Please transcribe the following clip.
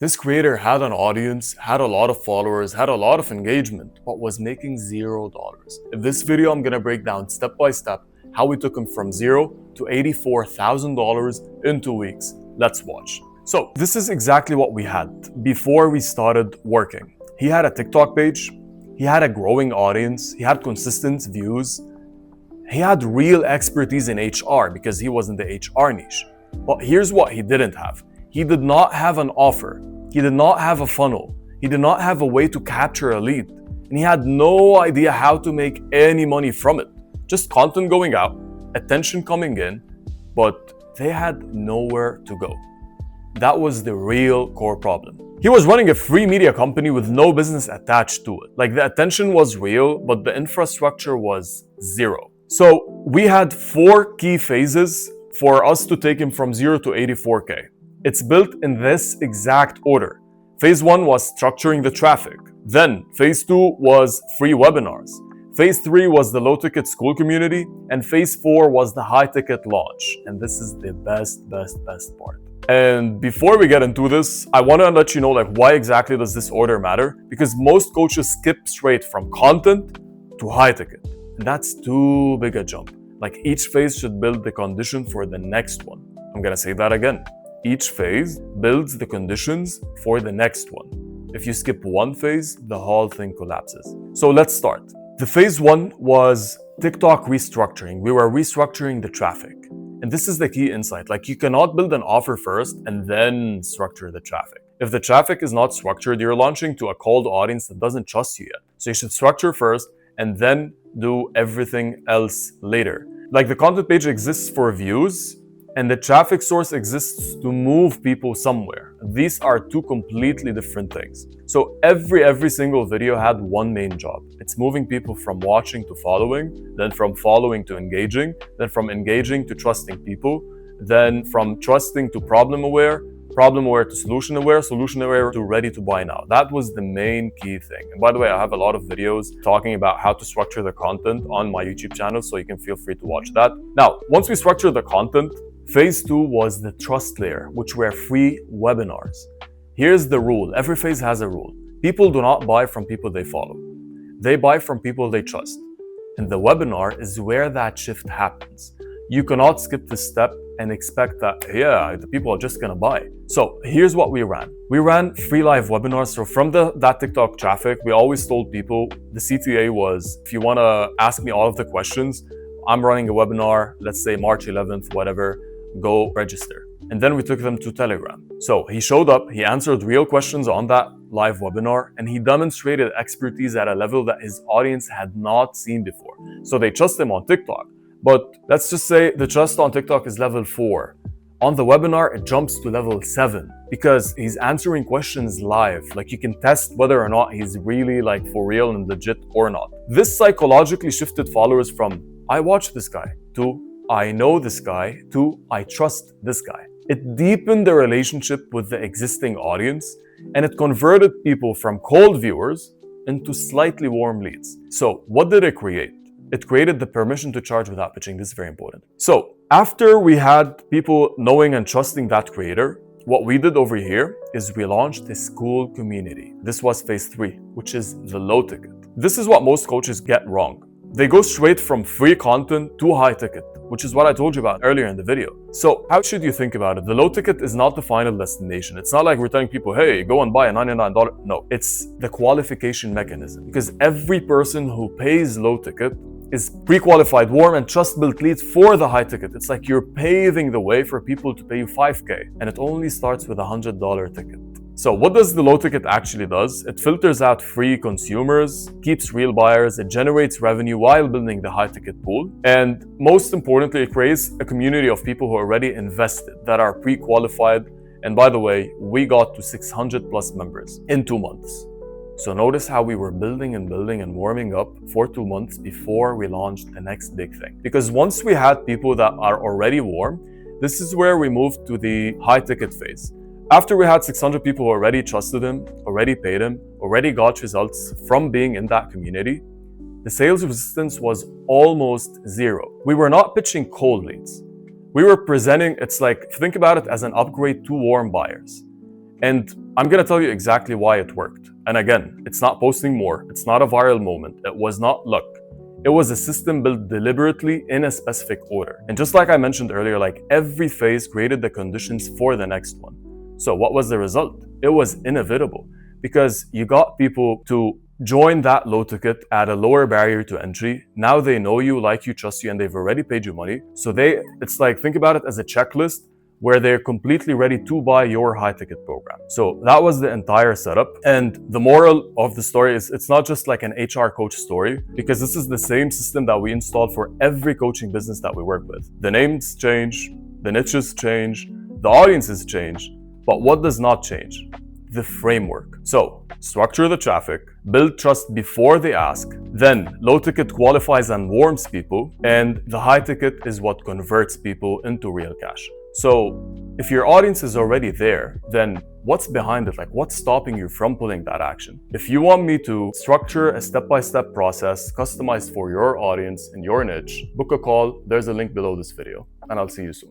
This creator had an audience, had a lot of followers, had a lot of engagement, but was making $0. In this video, I'm gonna break down step by step how we took him from zero to $84,000 in 2 weeks. Let's watch. So this is exactly what we had before we started working. He had a TikTok page, he had a growing audience, he had consistent views, he had real expertise in HR because he was in the HR niche. But here's what he didn't have. He did not have an offer. He did not have a funnel. He did not have a way to capture a lead. And he had no idea how to make any money from it. Just content going out, attention coming in, but they had nowhere to go. That was the real core problem. He was running a free media company with no business attached to it. Like, the attention was real, but the infrastructure was zero. So we had 4 key phases for us to take him from 0 to 84K. It's built in this exact order. Phase 1 was structuring the traffic. Then phase 2 was free webinars. Phase 3 was the low-ticket school community. And phase 4 was the high-ticket launch. And this is the best part. And before we get into this, I want to let you know, why exactly does this order matter? Because most coaches skip straight from content to high-ticket. And that's too big a jump. Each phase should build the condition for the next one. I'm gonna say that again. Each phase builds the conditions for the next one. If you skip one phase, the whole thing collapses. So let's start. The phase 1 was TikTok restructuring. We were restructuring the traffic. And this is the key insight. You cannot build an offer first and then structure the traffic. If the traffic is not structured, you're launching to a cold audience that doesn't trust you yet. So you should structure first and then do everything else later. The content page exists for views, and the traffic source exists to move people somewhere. These are 2 completely different things. So every single video had one main job. It's moving people from watching to following, then from following to engaging, then from engaging to trusting people, then from trusting to problem aware to solution aware to ready to buy now. That was the main key thing. And by the way, I have a lot of videos talking about how to structure the content on my YouTube channel, so you can feel free to watch that. Now, once we structure the content, phase 2 was the trust layer, which were free webinars. Here's the rule. Every phase has a rule. People do not buy from people they follow. They buy from people they trust. And the webinar is where that shift happens. You cannot skip this step and expect that, the people are just gonna buy. So here's what we ran. We ran free live webinars. So from that TikTok traffic, we always told people, the CTA was, if you wanna ask me all of the questions, I'm running a webinar, let's say March 11th, whatever, go register. And then we took them to Telegram. So he showed up, he answered real questions on that live webinar, and he demonstrated expertise at a level that his audience had not seen before. So they trust him on TikTok. But let's just say the trust on TikTok is level 4. On the webinar, it jumps to level 7 because he's answering questions live. You can test whether or not he's really for real and legit or not. This psychologically shifted followers from I watch this guy to I know this guy to I trust this guy. It deepened the relationship with the existing audience, and it converted people from cold viewers into slightly warm leads. So what did it create? It created the permission to charge without pitching. This is very important. So after we had people knowing and trusting that creator, what we did over here is we launched a school community. This was phase 3, which is the low ticket. This is what most coaches get wrong. They go straight from free content to high ticket, which is what I told you about earlier in the video. So how should you think about it? The low ticket is not the final destination. It's not like we're telling people, hey, go and buy a $99. No, it's the qualification mechanism. Because every person who pays low ticket is pre-qualified, warm, and trust-built leads for the high ticket. It's like you're paving the way for people to pay you $5K, and it only starts with a $100 ticket. So what does the low ticket actually does? It filters out free consumers, keeps real buyers, it generates revenue while building the high ticket pool. And most importantly, it creates a community of people who are already invested, that are pre-qualified. And by the way, we got to 600 plus members in 2 months. So notice how we were building and warming up for 2 months before we launched the next big thing. Because once we had people that are already warm, this is where we moved to the high ticket phase. After we had 600 people who already trusted him, already paid him, already got results from being in that community, the sales resistance was almost 0. We were not pitching cold leads. We were presenting, it's like, think about it as an upgrade to warm buyers. And I'm gonna tell you exactly why it worked. And again, it's not posting more, it's not a viral moment, it was not luck. It was a system built deliberately in a specific order. And just like I mentioned earlier, like every phase created the conditions for the next one. So what was the result? It was inevitable because you got people to join that low ticket at a lower barrier to entry. Now they know you, like you, trust you, and they've already paid you money. So it's like, think about it as a checklist where they're completely ready to buy your high ticket program. So that was the entire setup. And the moral of the story is it's not just like an HR coach story, because this is the same system that we installed for every coaching business that we work with. The names change, the niches change, the audiences change, but what does not change? The framework. So structure the traffic, build trust before they ask, then low ticket qualifies and warms people, and the high ticket is what converts people into real cash. So if your audience is already there, then what's behind it? Like, what's stopping you from pulling that action? If you want me to structure a step-by-step process customized for your audience and your niche, book a call. There's a link below this video, and I'll see you soon.